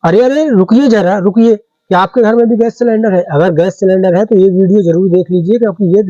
अरे अरे रुकिए जरा रुकिए, क्या आपके घर में भी गैस सिलेंडर है? अगर गैस सिलेंडर है तो ये वीडियो जरूर देख लीजिए, क्योंकि ये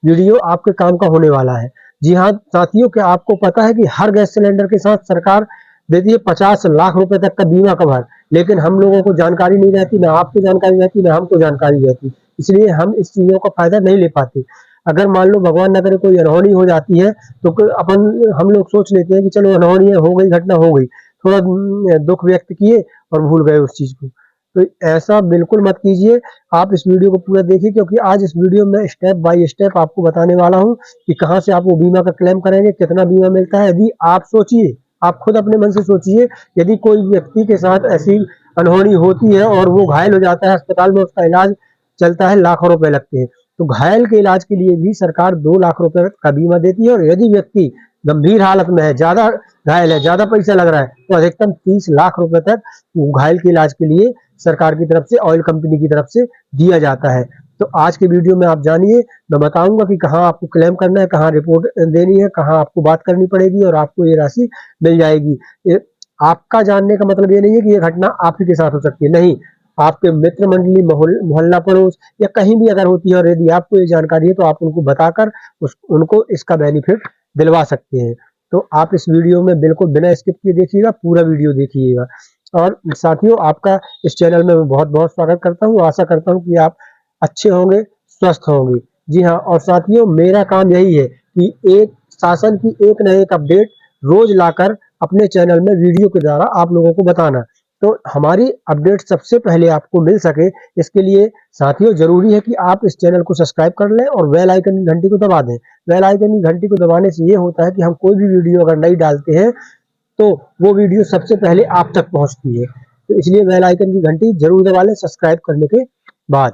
वीडियो आपके काम का होने वाला है। जी हाँ साथियों, क्या आपको पता है कि हर गैस सिलेंडर के साथ सरकार देती है 50 लाख रुपए तक का बीमा कवर, लेकिन हम लोगों को जानकारी नहीं रहती, ना आपको जानकारी रहती, ना हमको जानकारी रहती, इसलिए हम इस चीजों का फायदा नहीं ले पाते। अगर मान लो भगवान न करे कोई अनहोनी हो जाती है तो अपन हम लोग सोच लेते हैं कि चलो अनहोनी हो गई, घटना हो गई, थोड़ा दुख व्यक्त किए और भूल गए उस चीज को। तो ऐसा बिल्कुल मत कीजिए। आप इस वीडियो को पूरा देखिए, क्योंकि आज इस वीडियो में स्टेप बाय स्टेप आपको बताने वाला हूँ कि कहाँ से आप वो बीमा का क्लेम करेंगे, कितना बीमा मिलता है। यदि आप सोचिए, आप खुद अपने मन से सोचिए, यदि कोई व्यक्ति के साथ ऐसी अनहोनी होती है और वो घायल हो जाता है, अस्पताल में उसका इलाज चलता है, लाखों रुपए लगते हैं, तो घायल के इलाज के लिए भी सरकार 2 लाख रुपए का बीमा देती है। और यदि व्यक्ति गंभीर हालत में है, ज्यादा घायल है, ज्यादा पैसा लग रहा है, तो अधिकतम 30 लाख रुपए तक घायल के इलाज के लिए सरकार की तरफ से, ऑयल कंपनी की तरफ से दिया जाता है। तो आज के वीडियो में आप जानिए, मैं बताऊंगा कि कहाँ आपको क्लेम करना है, कहाँ रिपोर्ट देनी है, कहाँ आपको बात करनी पड़ेगी और आपको ये राशि मिल जाएगी। आपका जानने का मतलब ये नहीं है कि ये घटना आप ही के साथ हो सकती है, नहीं, आपके मित्र मंडली, मोहल्ला पड़ोस या कहीं भी अगर होती है और यदि आपको ये जानकारी है तो आप उनको बताकर उनको इसका बेनिफिट दिलवा सकते हैं। तो आप इस वीडियो में बिल्कुल बिना स्किप किए देखिएगा, पूरा वीडियो देखिएगा। और साथियों, आपका इस चैनल में मैं बहुत बहुत स्वागत करता हूँ। आशा करता हूँ कि आप अच्छे होंगे, स्वस्थ होंगे। जी हाँ, और साथियों, मेरा काम यही है कि एक शासन की एक न एक अपडेट रोज लाकर अपने चैनल में वीडियो के द्वारा आप लोगों को बताना। तो हमारी अपडेट सबसे पहले आपको मिल सके, इसके लिए साथियों जरूरी है कि आप इस चैनल को सब्सक्राइब कर लें और बेल आइकन की घंटी को दबा दें। बेल आइकन की घंटी को दबाने से ये होता है कि हम कोई भी वीडियो अगर नई डालते हैं तो वो वीडियो सबसे पहले आप तक पहुंचती है। तो इसलिए बेल आइकन की घंटी जरूर दबा लें सब्सक्राइब करने के बाद।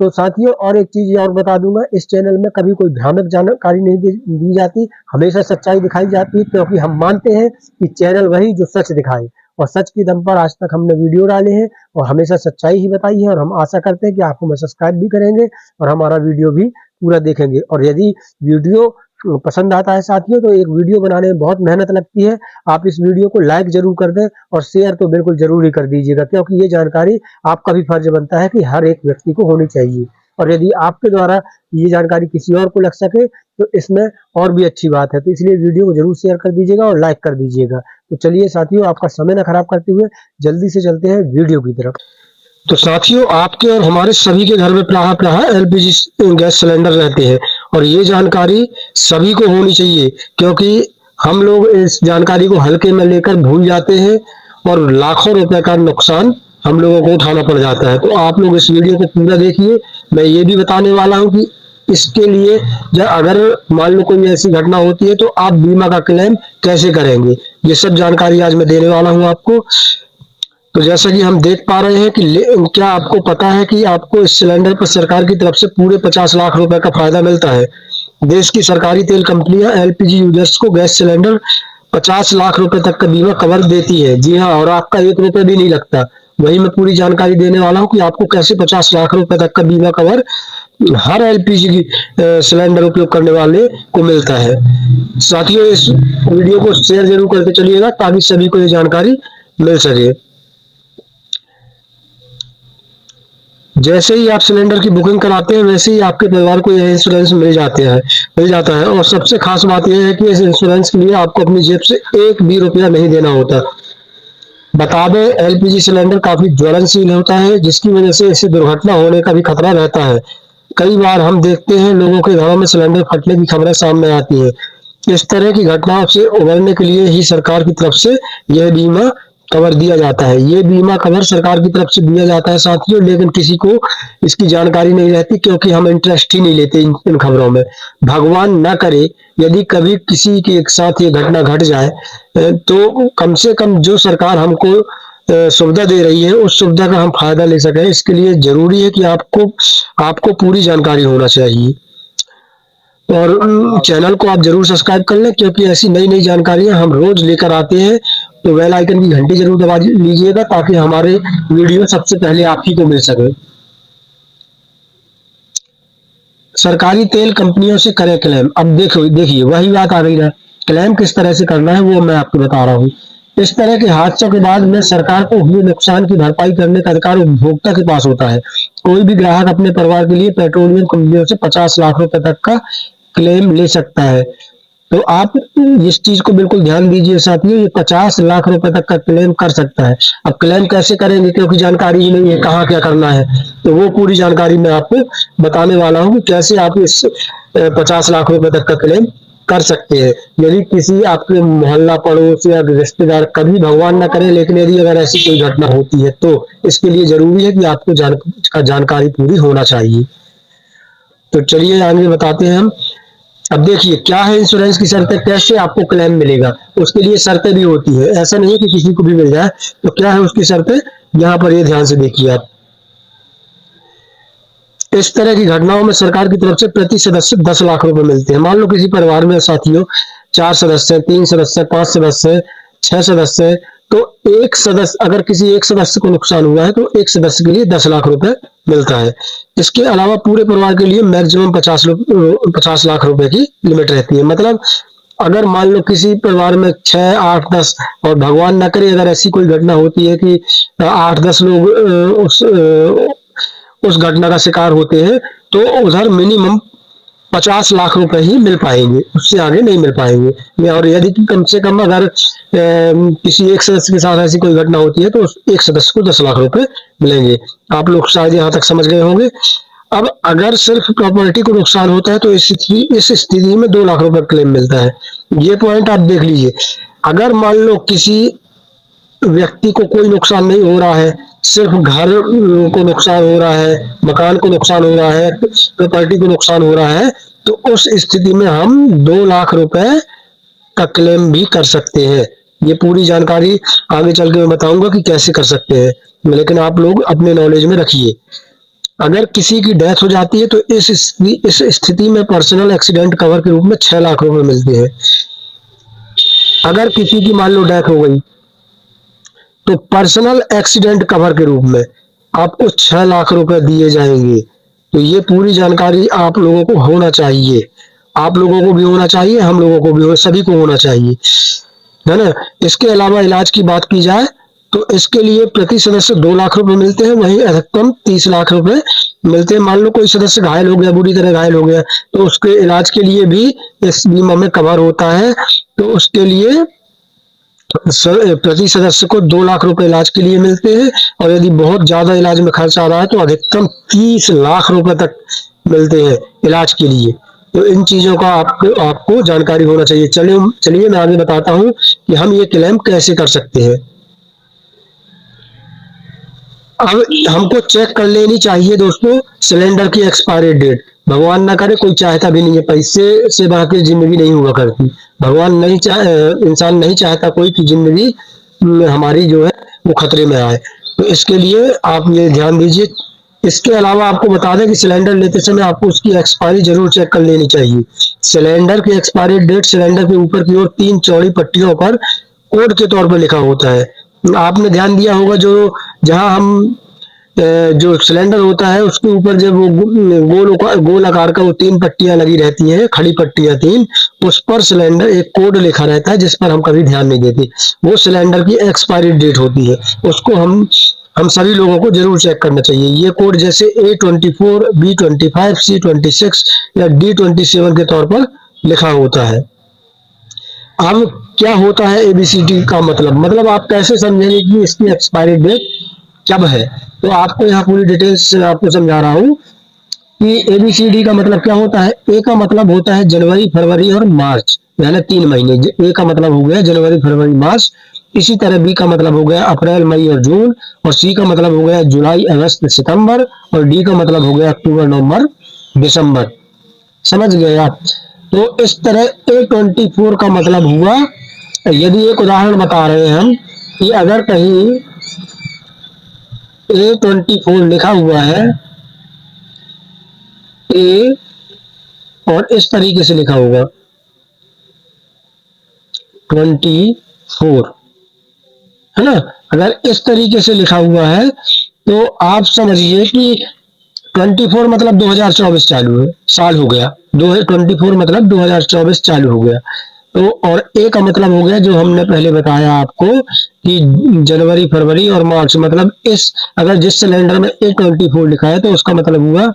तो साथियों, और एक चीज और बता दूंगा, इस चैनल में कभी कोई भ्रामक जानकारी नहीं दी जाती, हमेशा सच्चाई दिखाई जाती है, क्योंकि हम मानते हैं कि चैनल वही जो सच दिखाए, और सच की दम पर आज तक हमने वीडियो डाले हैं और हमेशा सच्चाई ही बताई है। और हम आशा करते हैं कि आप हमें सब्सक्राइब भी करेंगे और हमारा वीडियो भी पूरा देखेंगे। और यदि वीडियो पसंद आता है साथियों, तो एक वीडियो बनाने में बहुत मेहनत लगती है, आप इस वीडियो को लाइक जरूर कर दें और शेयर तो बिल्कुल जरूर ही कर दीजिएगा, क्योंकि ये जानकारी आपका भी फर्ज बनता है कि हर एक व्यक्ति को होनी चाहिए। और यदि आपके द्वारा ये जानकारी किसी और को लग सके तो इसमें और भी अच्छी बात है। तो इसलिए वीडियो को जरूर शेयर कर दीजिएगा और लाइक कर दीजिएगा। तो चलिए साथियों, आपका समय ना खराब करते हुए जल्दी से चलते हैं वीडियो की तरफ। तो साथियों, आपके और हमारे सभी के घर में प्रायः प्रायः एलपीजी गैस सिलेंडर रहते हैं, और ये जानकारी सभी को होनी चाहिए, क्योंकि हम लोग इस जानकारी को हल्के में लेकर भूल जाते हैं और लाखों रुपए का नुकसान हम लोगों को उठाना पड़ जाता है। तो आप लोग इस वीडियो को पूरा देखिए। मैं ये भी बताने वाला हूँ कि इसके लिए जब अगर मान लो कोई ऐसी घटना होती है तो आप बीमा का क्लेम कैसे करेंगे, ये सब जानकारी आज मैं देने वाला हूँ आपको। तो जैसा कि हम देख पा रहे हैं कि क्या आपको पता है कि आपको इस सिलेंडर पर सरकार की तरफ से पूरे 50 लाख रुपए का फायदा मिलता है। देश की सरकारी तेल कंपनियां एलपीजी यूजर्स को गैस सिलेंडर 50 लाख रुपए तक का बीमा कवर देती है। जी हाँ, और आपका 1 रुपए भी नहीं लगता। वही मैं पूरी जानकारी देने वाला हूँ कि आपको कैसे 50 लाख रुपए तक का बीमा कवर हर एलपीजी की सिलेंडर उपयोग करने वाले को मिलता है। साथियों, इस वीडियो को शेयर जरूर करके चलिएगा ताकि सभी को ये जानकारी मिल सके। जैसे ही आप सिलेंडर की बुकिंग कराते हैं, वैसे ही आपके परिवार को यह इंश्योरेंस मिल जाता है। और सबसे खास बात यह है कि इस इंश्योरेंस के लिए आपको अपनी जेब से 1 भी रुपया नहीं देना होता। बता दें, एलपीजी सिलेंडर काफी ज्वलनशील होता है, जिसकी वजह से इसे दुर्घटना होने का भी खतरा रहता है। कई बार हम देखते हैं लोगों के घरों में सिलेंडर फटने की खबरें सामने आती हैं। इस तरह की घटनाओं से उबरने के लिए ही सरकार की तरफ से यह बीमा कवर दिया जाता है। ये बीमा कवर सरकार की तरफ से दिया जाता है साथियों, लेकिन किसी को इसकी जानकारी नहीं रहती, क्योंकि हम इंटरेस्ट ही नहीं लेते इन खबरों में। भगवान ना करे यदि कभी किसी के साथ ये घटना घट जाए, तो कम से कम जो सरकार हमको सुविधा दे रही है उस सुविधा का हम फायदा ले सकें। इसके लिए जरूरी है कि आपको पूरी जानकारी होना चाहिए। और चैनल को आप जरूर सब्सक्राइब कर लें, क्योंकि ऐसी नई नई जानकारियां हम रोज लेकर आते हैं। तो बेल आइकन की घंटी जरूर दबा लीजिएगा ताकि हमारे वीडियो सबसे पहले आप ही को मिल सके। सरकारी तेल कंपनियों से करें क्लेम। अब देखिए वही बात आ गई ना, क्लेम किस तरह से करना है वो मैं आपको बता रहा हूँ। इस तरह के हादसों के बाद में सरकार को हुए नुकसान की भरपाई करने का अधिकार उपभोक्ता के पास होता है। कोई भी ग्राहक अपने परिवार के लिए पेट्रोलियम कंपनियों से 50 लाख रुपए तक का क्लेम ले सकता है। तो आप इस चीज को बिल्कुल ध्यान दीजिए साथियों, ये 50 लाख रुपए तक का क्लेम कर सकता है। अब क्लेम कैसे करेंगे, क्योंकि जानकारी ही नहीं है कहाँ क्या करना है, तो वो पूरी जानकारी मैं आपको बताने वाला हूँ कि कैसे आप इस 50 लाख रुपए तक का क्लेम कर सकते हैं। यदि किसी आपके मोहल्ला पड़ोस या रिश्तेदार, कभी भगवान ना करे, लेकिन यदि अगर ऐसी कोई घटना होती है तो इसके लिए जरूरी है कि आपको जानकारी पूरी होना चाहिए। तो चलिए आगे बताते हैं हम। अब देखिए क्या है इंश्योरेंस की शर्तें, कैसे आपको क्लेम मिलेगा, उसके लिए शर्तें भी होती है, ऐसा नहीं है कि किसी को भी मिल जाए। तो क्या है उसकी शर्तें, यहाँ पर ये ध्यान से देखिए आप। इस तरह की घटनाओं में सरकार की तरफ से प्रति सदस्य 10 लाख रुपए मिलते हैं। मान लो किसी परिवार में साथियों 4 सदस्य, 3 सदस्य, 5 सदस्य, 6 सदस्य, तो एक सदस्य, अगर किसी एक सदस्य को नुकसान हुआ है तो एक सदस्य के लिए 10 लाख रुपए मिलता है। इसके अलावा पूरे परिवार के लिए मैक्सिमम 50 लाख रुपए की लिमिट रहती है। मतलब अगर मान लो किसी परिवार में 6, 8, 10, और भगवान न करे अगर ऐसी कोई घटना होती है कि 8-10 लोग उस घटना का शिकार होते हैं, तो उधर मिनिमम 50 लाख रुपए ही मिल पाएंगे, उससे आगे नहीं मिल पाएंगे। और यदि कम से कम अगर किसी एक सदस्य के साथ ऐसी कोई घटना होती है तो उस एक सदस्य को 10 लाख रुपए मिलेंगे। आप लोग शायद यहाँ तक समझ गए होंगे। अब अगर सिर्फ प्रॉपर्टी को नुकसान होता है तो इस स्थिति में 2 लाख रुपए क्लेम मिलता है। ये पॉइंट आप देख लीजिए। अगर मान लो किसी व्यक्ति को कोई नुकसान नहीं हो रहा है, सिर्फ घर को नुकसान हो रहा है, मकान को नुकसान हो रहा है, प्रॉपर्टी को नुकसान हो रहा है, तो उस स्थिति में हम 2 लाख रुपए का क्लेम भी कर सकते हैं। ये पूरी जानकारी आगे चल के मैं बताऊंगा कि कैसे कर सकते हैं, लेकिन आप लोग अपने नॉलेज में रखिए। अगर किसी की डेथ हो जाती है तो इस स्थिति में पर्सनल एक्सीडेंट कवर के रूप में 6 लाख रुपए मिलते हैं। अगर किसी की मान लो डेथ हो गई तो पर्सनल एक्सीडेंट कवर के रूप में आपको 6 लाख रुपए दिए जाएंगे। तो ये पूरी जानकारी आप लोगों को होना चाहिए, आप लोगों को भी होना चाहिए, हम लोगों को भी सभी को होना चाहिए, है ना। इसके अलावा इलाज की बात की जाए तो इसके लिए प्रति सदस्य 2 लाख रुपए मिलते हैं, वहीं अधिकतम 30 लाख रुपए मिलते हैं। मान लो कोई सदस्य घायल हो गया, बुरी तरह घायल हो गया, तो उसके इलाज के लिए भी इस बीमा में कवर होता है। तो उसके लिए प्रति सदस्य को 2 लाख रुपए इलाज के लिए मिलते हैं, और यदि बहुत ज्यादा इलाज में खर्च आ रहा है तो अधिकतम 30 लाख रुपए तक मिलते हैं इलाज के लिए। तो इन चीजों का आपको जानकारी होना चाहिए। चलिए मैं आगे बताता हूँ कि हम ये क्लेम कैसे कर सकते हैं। अब हमको चेक कर लेनी चाहिए दोस्तों सिलेंडर की एक्सपायरी डेट। भगवान ना करे, कोई चाहता भी नहीं है, पैसे से बाकी जिंदगी नहीं हुआ करती। भगवान नहीं चाहे, इंसान नहीं चाहता कोई की जिंदगी हमारी जो है वो खतरे में आए। तो इसके लिए आप ये ध्यान दीजिए। इसके अलावा आपको बता दें कि सिलेंडर लेते समय आपको उसकी एक्सपायरी जरूर चेक कर लेनी चाहिए। सिलेंडर की एक्सपायरी डेट सिलेंडर के ऊपर की ओर 3 चौड़ी पट्टियों पर कोड के तौर पर लिखा होता है। आपने ध्यान दिया होगा, जो जहां हम जो सिलेंडर होता है उसके ऊपर जब वो गोल आकार का वो 3 पट्टियां लगी रहती हैं, खड़ी पट्टियां 3, उस पर सिलेंडर एक कोड लिखा रहता है जिस पर हम कभी ध्यान नहीं देते। वो सिलेंडर की एक्सपायरी डेट होती है, उसको हम सभी लोगों को जरूर चेक करना चाहिए। ये कोड जैसे A24, B25, C26 या D27 के तौर पर लिखा होता है। अब क्या होता है ABCD का मतलब आप कैसे समझेंगे कि इसकी एक्सपायरी डेट कब है। तो आपको यहाँ पूरी डिटेल्स से आपको समझा रहा हूँ कि ABCD का मतलब क्या होता है। ए का मतलब होता है जनवरी, फरवरी और मार्च, यानी 3 महीने। ए का मतलब हो गया जनवरी, फरवरी, मार्च। इसी तरह बी का मतलब हो गया अप्रैल, मई और जून, और सी का मतलब हो गया जुलाई, अगस्त, सितंबर, और डी का मतलब हो गया अक्टूबर, नवंबर, दिसंबर। समझ गए आप। तो इस तरह A24 का मतलब हुआ, यदि एक उदाहरण बता रहे हैं हम कि अगर कहीं A24 लिखा हुआ है, ए और इस तरीके से लिखा होगा 24, है ना। अगर इस तरीके से लिखा हुआ है तो आप समझिए कि 24 मतलब 2024 चालू है, साल हो गया। 24 मतलब 2024 चालू हो गया। तो और ए का मतलब हो गया जो हमने पहले बताया आपको कि जनवरी, फरवरी और मार्च, मतलब इस अगर जिस सिलेंडर में A24 लिखा है तो उसका मतलब हुआ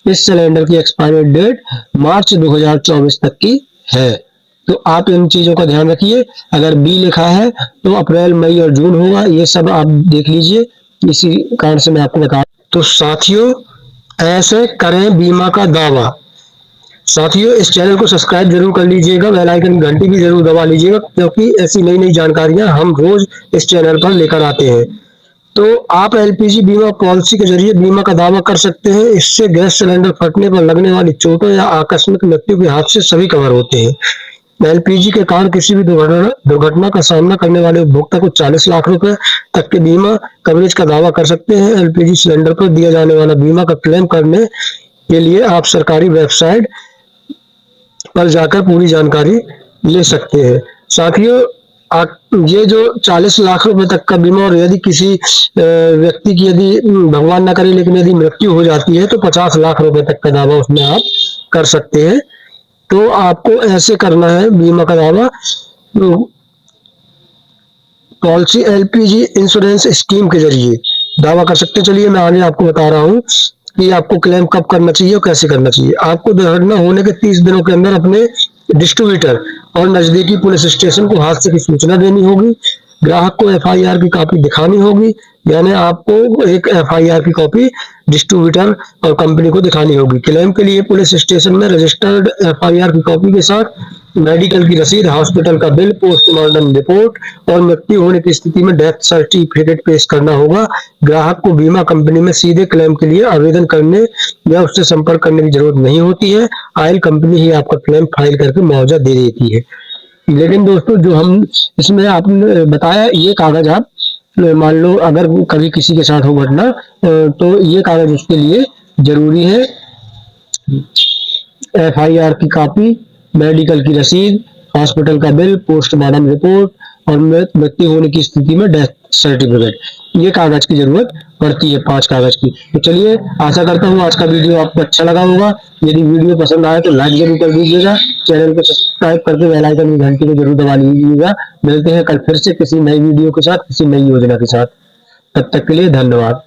इस सिलेंडर की एक्सपायरी डेट मार्च 2024 तक की है। तो आप इन चीजों का ध्यान रखिए। अगर बी लिखा है तो अप्रैल, मई और जून होगा, ये सब आप देख लीजिए। इसी कारण से मैं आपको बता, तो साथियों ऐसे करें बीमा का दावा। साथियों इस चैनल को सब्सक्राइब जरूर कर लीजिएगा, बेल आइकन घंटी भी जरूर दबा लीजिएगा, क्योंकि ऐसी नई नई जानकारियां हम रोज इस चैनल पर लेकर आते हैं। तो आप एलपीजी बीमा पॉलिसी के जरिए बीमा का दावा कर सकते हैं। इससे गैस सिलेंडर फटने पर लगने वाली चोटों या आकस्मिक मृत्यु के हादसे सभी कवर होते हैं। एलपीजी के कारण किसी भी दुर्घटना का सामना करने वाले उपभोक्ता को 40 लाख रुपए तक के बीमा कवरेज का दावा कर सकते हैं। एलपीजी सिलेंडर पर दिया जाने वाला बीमा का क्लेम करने के लिए आप सरकारी वेबसाइट पर जाकर पूरी जानकारी ले सकते हैं। साथियों ये जो 40 लाख रुपए तक का बीमा, और यदि किसी व्यक्ति की यदि भगवान ना करे लेकिन यदि मृत्यु हो जाती है तो 50 लाख रुपए तक का दावा उसमें आप कर सकते हैं। तो आपको ऐसे करना है बीमा का दावा पॉलिसी एलपीजी इंश्योरेंस स्कीम के जरिए दावा कर सकते हैं। चलिए मैं आगे आपको बता रहा हूँ कि आपको क्लेम कब करना चाहिए और कैसे करना चाहिए। आपको दुर्घटना होने के 30 दिनों के अंदर अपने डिस्ट्रीब्यूटर और नजदीकी पुलिस स्टेशन को हादसे की सूचना देनी होगी। ग्राहक को एफआईआर की कॉपी दिखानी होगी, यानी आपको एक एफआईआर की कॉपी डिस्ट्रीब्यूटर और कंपनी को दिखानी होगी। क्लेम के लिए पुलिस स्टेशन में रजिस्टर्ड एफआईआर की कॉपी के साथ मेडिकल की रसीद, हॉस्पिटल का बिल, पोस्टमार्टम रिपोर्ट और मृत्यु होने की स्थिति में डेथ सर्टिफिकेट पेश करना होगा। ग्राहक को बीमा कंपनी में सीधे क्लेम के लिए आवेदन करने या उससे संपर्क करने की जरूरत नहीं होती है। आयल कंपनी ही आपका क्लेम फाइल करके मुआवजा दे देती है। लेकिन दोस्तों जो हम इसमें आपने बताया, ये कागज आप मान लो अगर कभी किसी के साथ हो घटना तो ये कागज उसके लिए जरूरी है। एफआईआर की कॉपी, मेडिकल की रसीद, हॉस्पिटल का बिल, पोस्टमार्टम रिपोर्ट और मृत्यु होने की स्थिति में डेथ सर्टिफिकेट, ये कागज की जरूरत पड़ती है, 5 कागज की। तो चलिए आशा करता हूँ आज का वीडियो आपको अच्छा लगा होगा। यदि वीडियो पसंद आए तो लाइक जरूर कर दीजिएगा, चैनल को सब्सक्राइब करके बेल आइकन की घंटी को जरूर दबा लीजिएगा। मिलते हैं कल फिर से किसी नई वीडियो के साथ, किसी नई योजना के साथ। तब तक के लिए धन्यवाद।